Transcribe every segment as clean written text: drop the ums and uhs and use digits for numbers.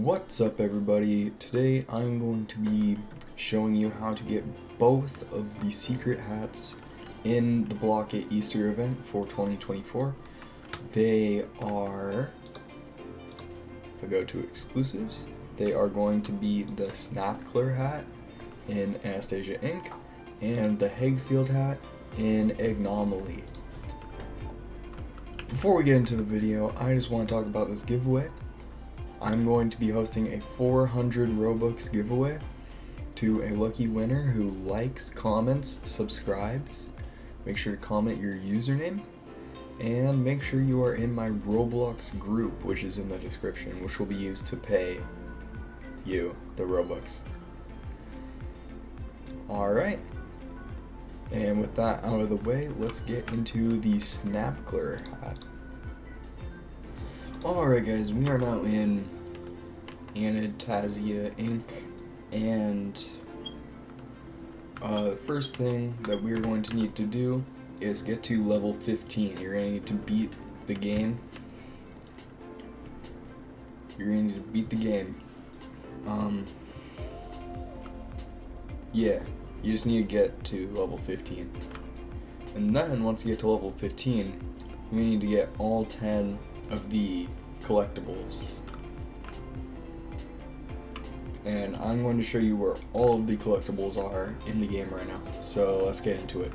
What's up everybody? Today I'm going to be showing you how to get both of the secret hats in the Blockate Easter event for 2024. They are, if I go to exclusives, they are going to be the Snappkler hat in Anatasia Inc. and the Heggfield hat in Eggnomaly. Before we get into the video, I just want to talk about this giveaway. I'm going to be hosting a 400 Robux giveaway to a lucky winner who likes, comments, subscribes. Make sure to comment your username and make sure you are in my Roblox group, which is in the description, which will be used to pay you the Robux. Alright, and with that out of the way, let's get into the Snappkler hat. Alright guys, we are now in Anatasia Inc. and the first thing that we're going to need to do is get to level 15. You're going to need to beat the game. Yeah, you just need to get to level 15. And then once you get to level 15, you need to get all 10 of the collectibles. And I'm going to show you where all of the collectibles are in the game right now. So let's get into it.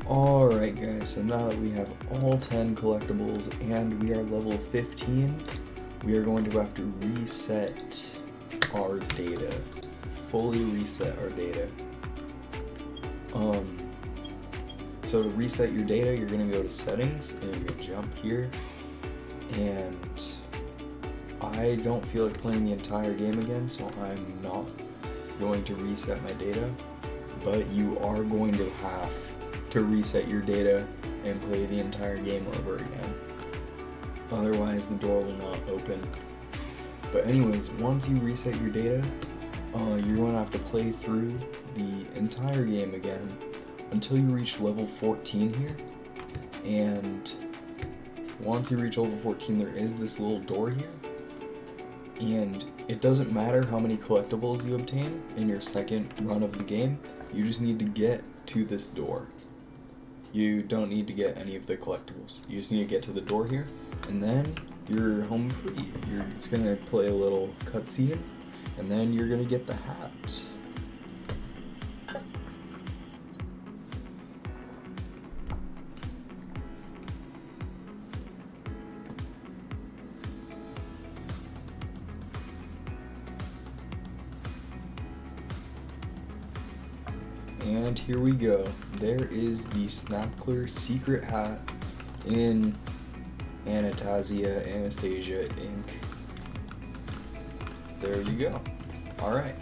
Alright guys, so now that we have all 10 collectibles and we are level 15, we are going to have to reset our data. Fully reset our data. So to reset your data, you're going to go to settings and you're going to jump here, and I don't feel like playing the entire game again, so I'm not going to reset my data, but you are going to have to reset your data and play the entire game over again. Otherwise the door will not open. But anyways, once you reset your data, you're going to have to play through the entire game again until you reach level 14 here. And once you reach level 14, there is this little door here. And it doesn't matter how many collectibles you obtain in your second run of the game, you just need to get to this door. You don't need to get any of the collectibles. You just need to get to the door here, and then you're home free. It's gonna play a little cutscene, and then you're gonna get the hat. And here we go. There is the Snappkler secret hat in Anatasia Inc. There you go. Alright.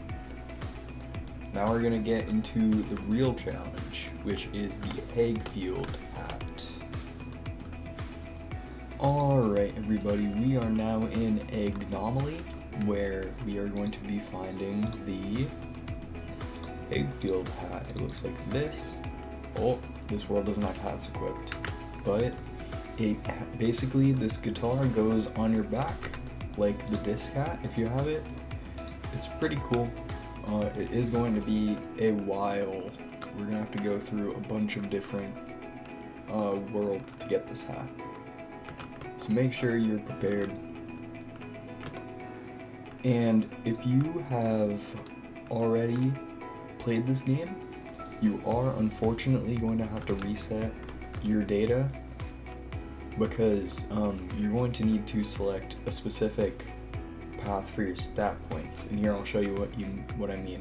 Now we're gonna get into the real challenge, which is the Heggfield hat. Alright everybody, we are now in Eggnomaly, where we are going to be finding the Heggfield hat. It looks like this. Oh, this world doesn't have hats equipped. But basically this guitar goes on your back, like the disc hat if you have it. It's pretty cool. It is going to be a while. We're gonna have to go through a bunch of different worlds to get this hat. So make sure you're prepared. And if you have already played this game, you are unfortunately going to have to reset your data because you're going to need to select a specific path for your stat points, and here I'll show you what I mean.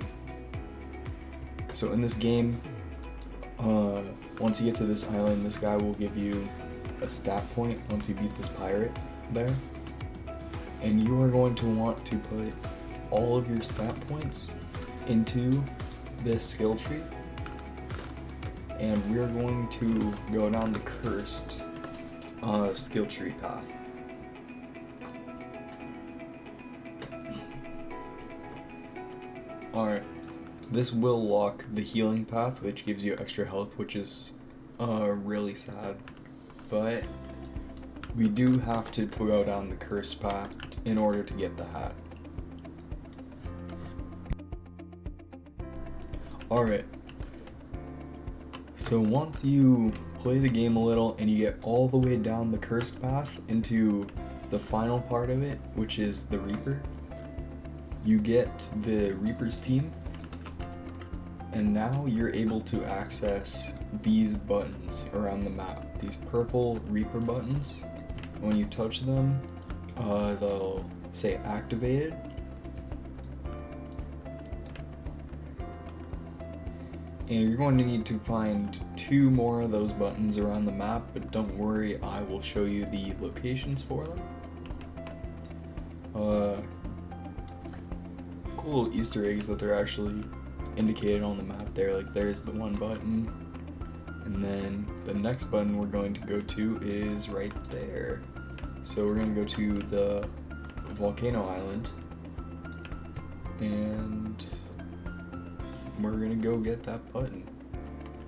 So in this game, once you get to this island, this guy will give you a stat point once you beat this pirate there, and you are going to want to put all of your stat points into this skill tree, and we're going to go down the cursed skill tree path. Alright, this will lock the healing path, which gives you extra health, which is really sad, but we do have to go down the cursed path in order to get the hat. Alright, so once you play the game a little and you get all the way down the cursed path into the final part of it, which is the Reaper, you get the Reaper's team, and now you're able to access these buttons around the map, these purple Reaper buttons. When you touch them, they'll say activated. And you're going to need to find 2 more of those buttons around the map, but don't worry, I will show you the locations for them. Cool little Easter eggs that they're actually indicated on the map there, like there's the one button, and then the next button we're going to go to is right there. So we're going to go to the volcano island, and we're going to go get that button.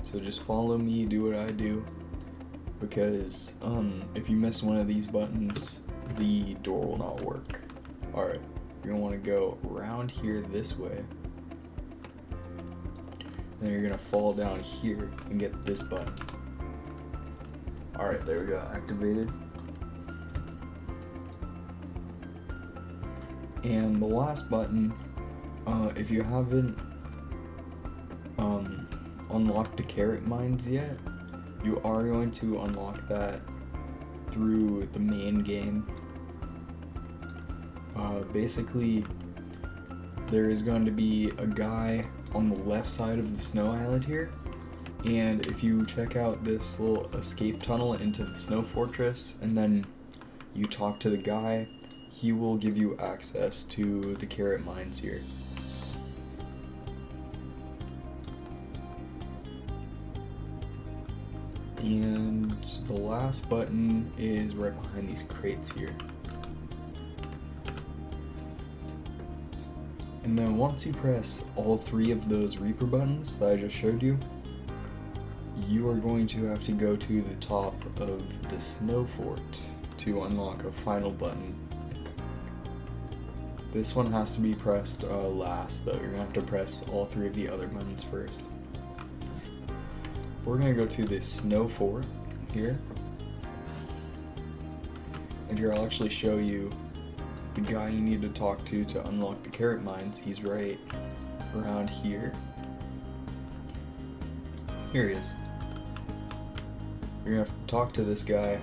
So just follow me, do what I do, because if you miss one of these buttons, the door will not work. Alright, you're going to want to go around here this way. Then you're going to fall down here and get this button. Alright, there we go, activated. And the last button, if you haven't unlocked the carrot mines yet, you are going to unlock that through the main game. Basically, there is going to be a guy on the left side of the snow island here, and if you check out this little escape tunnel into the snow fortress and then you talk to the guy, he will give you access to the carrot mines here. And the last button is right behind these crates here. And then once you press all 3 of those Reaper buttons that I just showed you, you are going to have to go to the top of the snow fort to unlock a final button. This one has to be pressed last though. You're going to have to press all 3 of the other buttons first. We're going to go to the snow fort here. And here I'll actually show you the guy you need to talk to unlock the carrot mines. He's right around here. Here he is. You're gonna have to talk to this guy,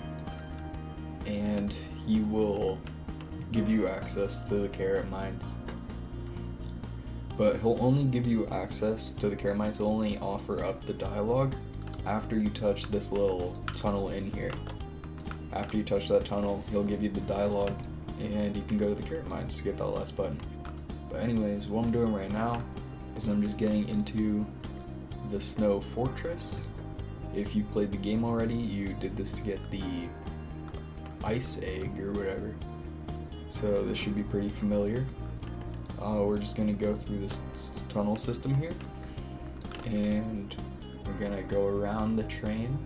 and he will give you access to the carrot mines. but he'll only give you access to the carrot mines. He'll only offer up the dialogue after you touch this little tunnel in here. After you touch that tunnel, he'll give you the dialogue, and you can go to the carrot mines to get that last button. But anyways, what I'm doing right now is I'm just getting into the snow fortress. If you played the game already, you did this to get the ice egg or whatever. So this should be pretty familiar. We're just gonna go through this tunnel system here, and we're gonna go around the train.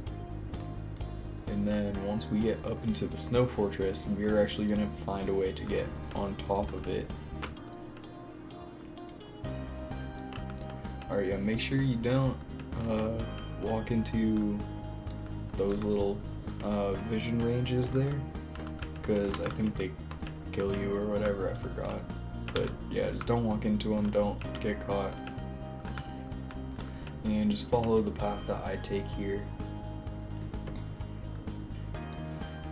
And then once we get up into the snow fortress, we're actually gonna find a way to get on top of it. Alright, yeah, make sure you don't walk into those little vision ranges there, because I think they kill you or whatever, I forgot. But yeah, just don't walk into them, don't get caught. And just follow the path that I take here.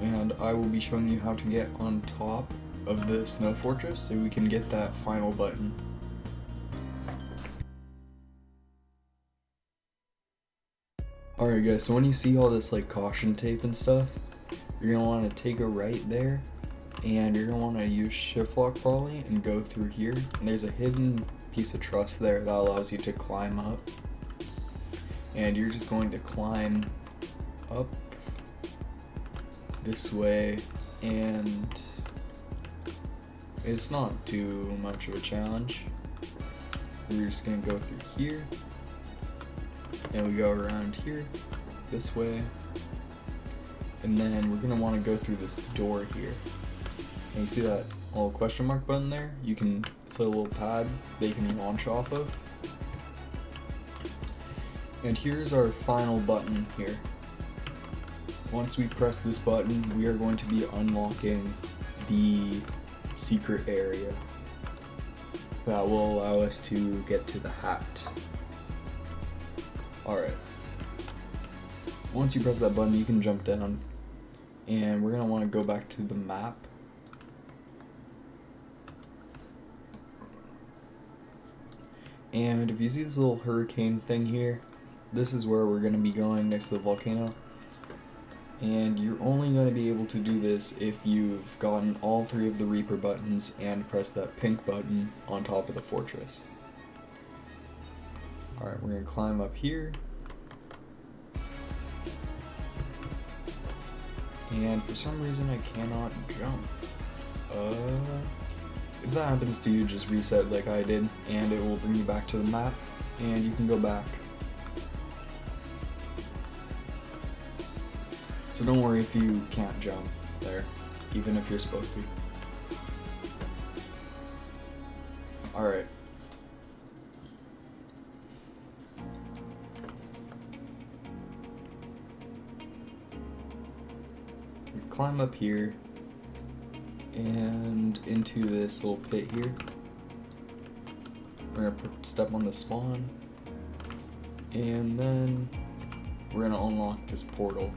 And I will be showing you how to get on top of the snow fortress so we can get that final button. Alright guys, so when you see all this like caution tape and stuff, you're going to want to take a right there, and you're going to want to use shift lock probably and go through here. And there's a hidden piece of truss there that allows you to climb up. And you're just going to climb up this way, and it's not too much of a challenge. We're just going to go through here, and we go around here this way, and then we're going to want to go through this door here. And you see that little question mark button there? It's a little pad that you can launch off of. And here's our final button here. Once we press this button, we are going to be unlocking the secret area that will allow us to get to the hat. Alright. Once you press that button, you can jump down, and we're going to want to go back to the map. And if you see this little hurricane thing here, this is where we're going to be going next to the volcano. And you're only going to be able to do this if you've gotten all 3 of the Reaper buttons and press that pink button on top of the fortress. Alright, we're going to climb up here. And for some reason I cannot jump. If that happens to you, just reset like I did, and it will bring you back to the map, and you can go back. So don't worry if you can't jump there, even if you're supposed to. Alright. Climb up here and into this little pit here. We're gonna step on the spawn, and then we're gonna unlock this portal.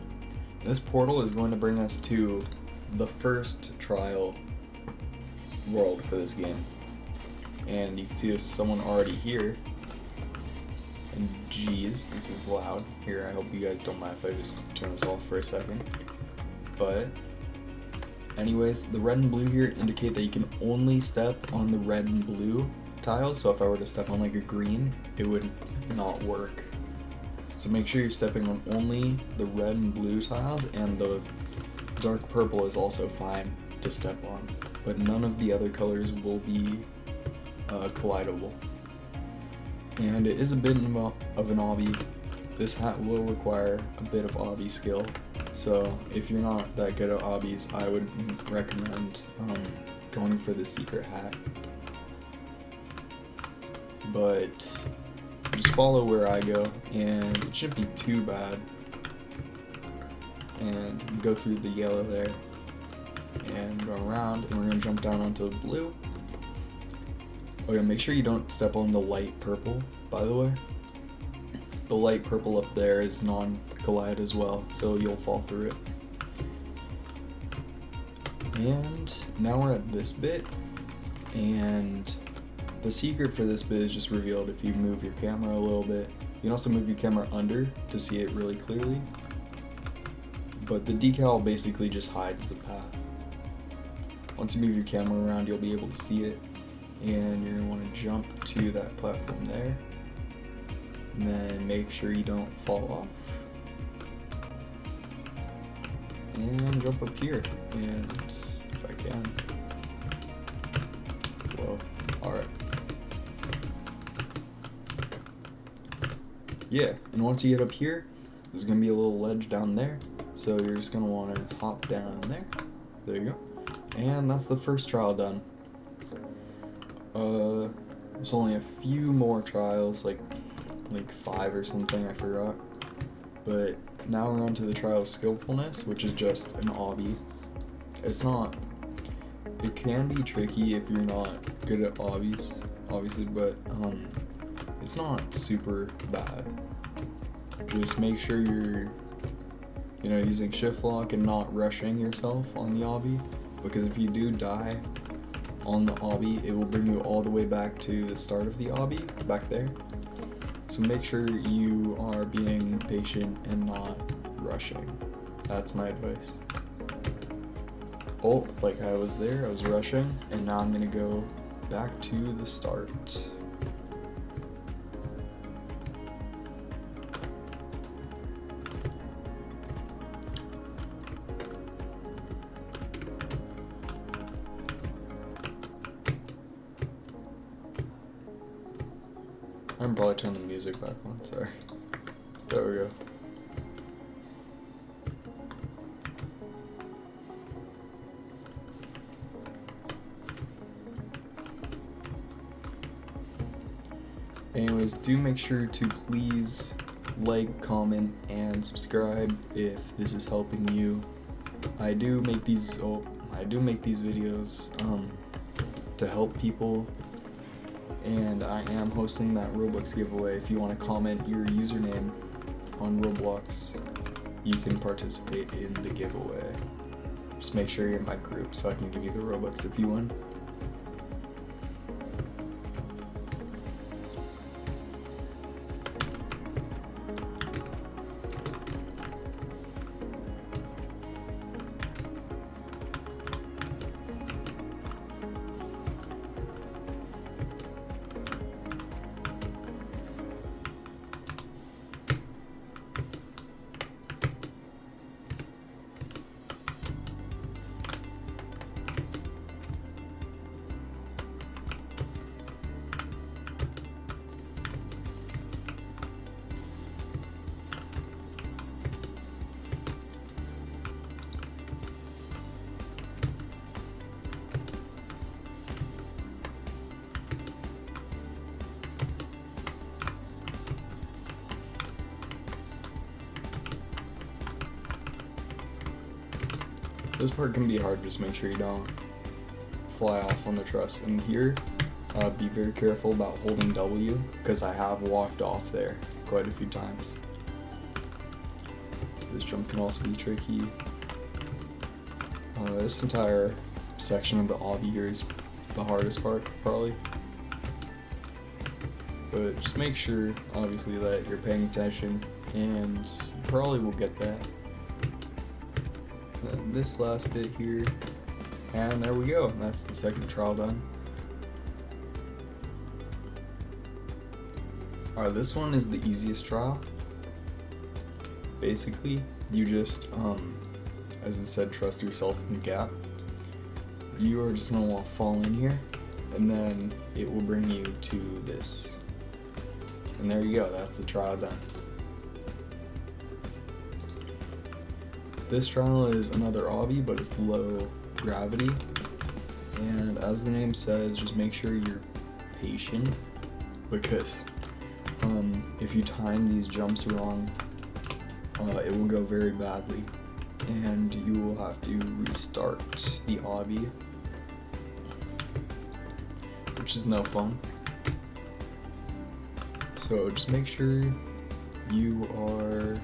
This portal is going to bring us to the first trial world for this game. And you can see there's someone already here. And geez, this is loud. Here, I hope you guys don't mind if I just turn this off for a second. But anyways, the red and blue here indicate that you can only step on the red and blue tiles. So if I were to step on like a green, it would not work. So make sure you're stepping on only the red and blue tiles, and the dark purple is also fine to step on, but none of the other colors will be collidable. And it is a bit of an obby. This hat will require a bit of obby skill, so if you're not that good at obbies, I would recommend going for the secret hat. But just follow where I go, and it shouldn't be too bad. And go through the yellow there, and go around, and we're gonna jump down onto the blue. Oh yeah, make sure you don't step on the light purple, by the way. The light purple up there is non-collide as well, so you'll fall through it. And now we're at this bit, and The secret for this bit is just revealed if you move your camera a little bit. You can also move your camera under to see it really clearly. But the decal basically just hides the path. Once you move your camera around, you'll be able to see it. And you're going to want to jump to that platform there. And then make sure you don't fall off. And jump up here. And if I can. Whoa. Alright. Yeah, and once you get up here, there's going to be a little ledge down there. So you're just going to want to hop down there. There you go. And that's the first trial done. There's only a few more trials, like 5 or something, I forgot. But now we're on to the trial of skillfulness, which is just an obby. It can be tricky if you're not good at obbies, obviously, but it's not super bad. Just make sure you're, using shift lock and not rushing yourself on the obby, because if you do die on the obby, it will bring you all the way back to the start of the obby, back there. So make sure you are being patient and not rushing. That's my advice. Oh, like I was there, I was rushing, and now I'm gonna go back to the start. I'm probably turning the music back on, sorry. There we go. Anyways, do make sure to please like, comment, and subscribe if this is helping you. I do make these videos to help people, and I am hosting that Roblox giveaway. If you want to comment your username on Roblox, you can participate in the giveaway. Just make sure you're in my group so I can give you the Robux if you win. This part can be hard, just make sure you don't fly off on the truss. And here, be very careful about holding W, because I have walked off there quite a few times. This jump can also be tricky. This entire section of the obby here is the hardest part, probably. But just make sure, obviously, that you're paying attention, and you probably will get that. Then this last bit here, and there we go. That's the second trial done. Alright, this one is the easiest trial. Basically, you just, as I said, trust yourself in the gap. You are just going to want to fall in here, and then it will bring you to this. And there you go, that's the trial done. This trial is another obby, but it's low gravity. And as the name says, just make sure you're patient, because if you time these jumps wrong, it will go very badly, and you will have to restart the obby, which is no fun. So just make sure you are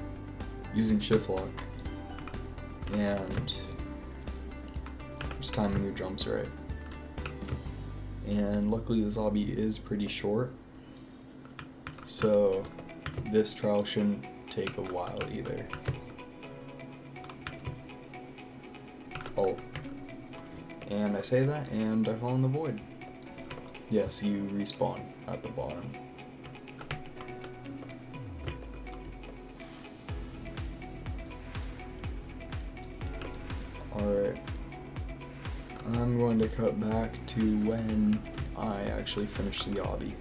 using shift lock and just timing your jumps right. and luckily this obby is pretty short, so this trial shouldn't take a while either. Oh, and I say that and I fall in the void. Yes, you respawn at the bottom. Alright, I'm going to cut back to when I actually finish the obby.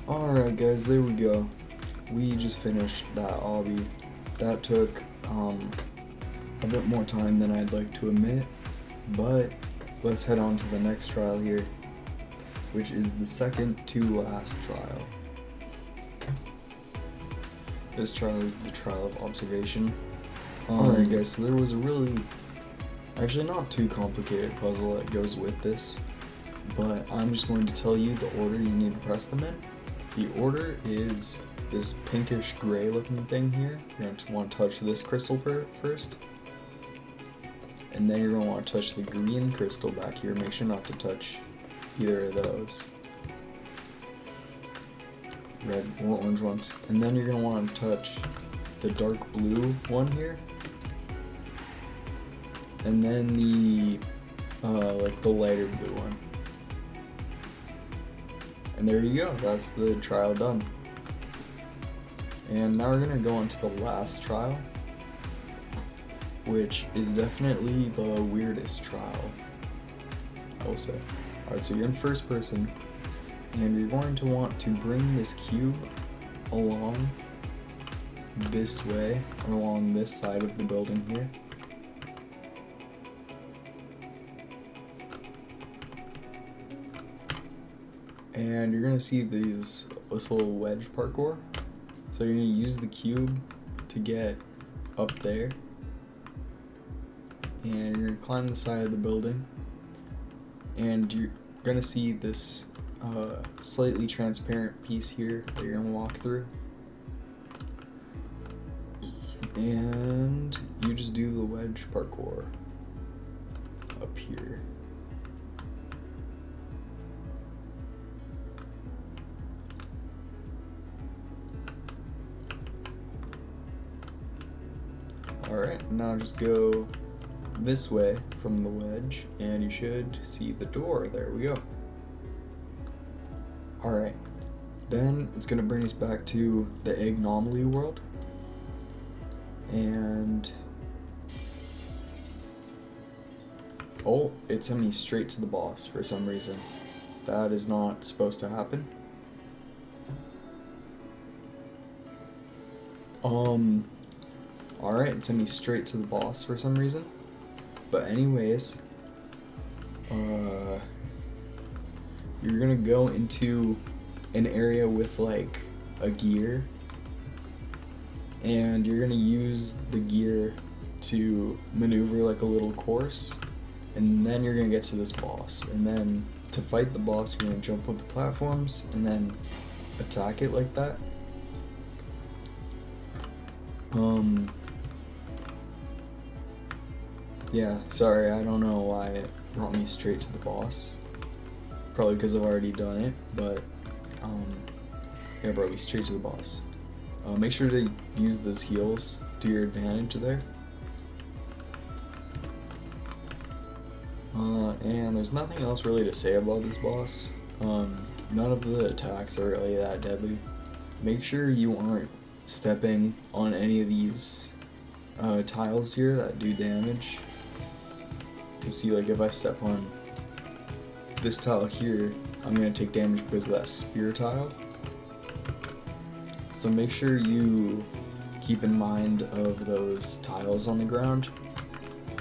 Alright guys, there we go. We just finished that obby. That took a bit more time than I'd like to admit, but let's head on to the next trial here, which is the second to last trial. This trial is the trial of observation. Alright guys, so there was a really, actually not too complicated puzzle that goes with this, but I'm just going to tell you the order you need to press them in. The order is this pinkish gray looking thing here. You're going to want to touch this crystal first, and then you're going to want to touch the green crystal back here. Make sure not to touch either of those. Red or orange ones. And then you're going to want to touch the dark blue one here. And then the like the lighter blue one. And there you go, that's the trial done. And now we're going to go on to the last trial, which is definitely the weirdest trial, I will say. Alright, so you're in first person, and you're going to want to bring this cube along this way, or along this side of the building here. And you're going to see this little wedge parkour. So you're going to use the cube to get up there. And you're going to climb the side of the building. And you're going to see this slightly transparent piece here that you're going to walk through. And you just do the wedge parkour up here. Alright, now just go this way from the wedge, and you should see the door. There we go. Alright, then it's going to bring us back to the Eggnomaly world. And oh, it sent me straight to the boss for some reason. That is not supposed to happen. Alright, it sent me straight to the boss for some reason. But anyways, you're gonna go into an area with like a gear, and you're gonna use the gear to maneuver like a little course, and then you're gonna get to this boss. And then to fight the boss, you're gonna jump with the platforms and then attack it like that. Yeah, sorry, I don't know why it brought me straight to the boss. Probably because I've already done it, but yeah, it brought me straight to the boss. Make sure to use those heals to your advantage there. And there's nothing else really to say about this boss. None of the attacks are really that deadly. Make sure you aren't stepping on any of these tiles here that do damage. You can see, like, if I step on this tile here, I'm going to take damage because of that spear tile. So make sure you keep in mind of those tiles on the ground,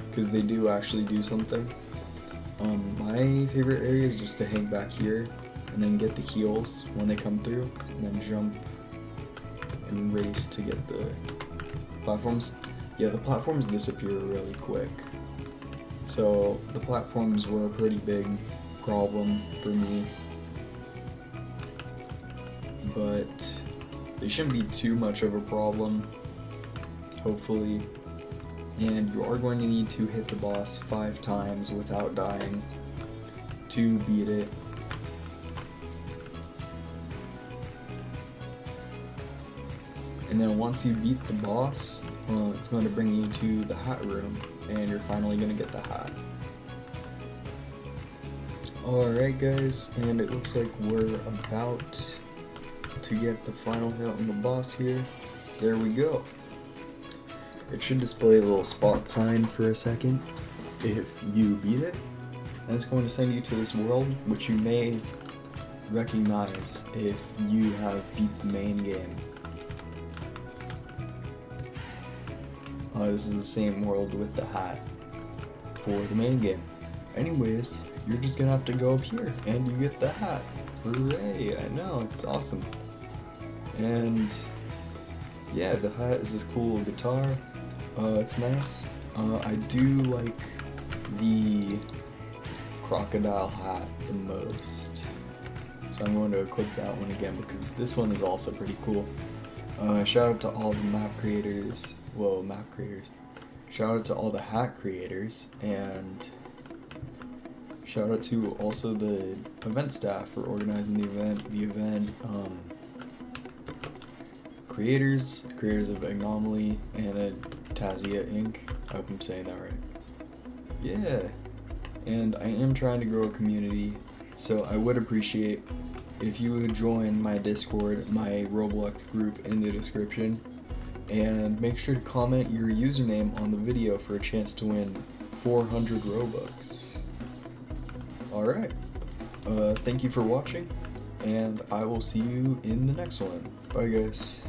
because they do actually do something. My favorite area is just to hang back here and then get the heals when they come through, and then jump and race to get the platforms. Yeah, the platforms disappear really quick. So the platforms were a pretty big problem for me, but they shouldn't be too much of a problem, hopefully. and you are going to need to hit the boss 5 times without dying to beat it. And then once you beat the boss, it's going to bring you to the hat room, and you're finally going to get the hat. Alright guys, and it looks like we're about to get the final hit on the boss here. There we go. It should display a little spot sign for a second if you beat it. And it's going to send you to this world, which you may recognize if you have beat the main game. This is the same world with the hat for the main game. Anyways, you're just gonna have to go up here and you get the hat. Hooray, I know, it's awesome. And yeah, the hat is this cool guitar. It's nice. I do like the crocodile hat the most. So I'm going to equip that one again because this one is also pretty cool. Shout out to all the shout out to all the hat creators, and shout out to also the event staff for organizing the event, creators of Eggnomaly, Anatasia Inc. I hope I'm saying that right. Yeah, and I am trying to grow a community, so I would appreciate if you would join my Discord, my Roblox group in the description, and make sure to comment your username on the video for a chance to win 400 Robux. Alright, thank you for watching, and I will see you in the next one. Bye guys.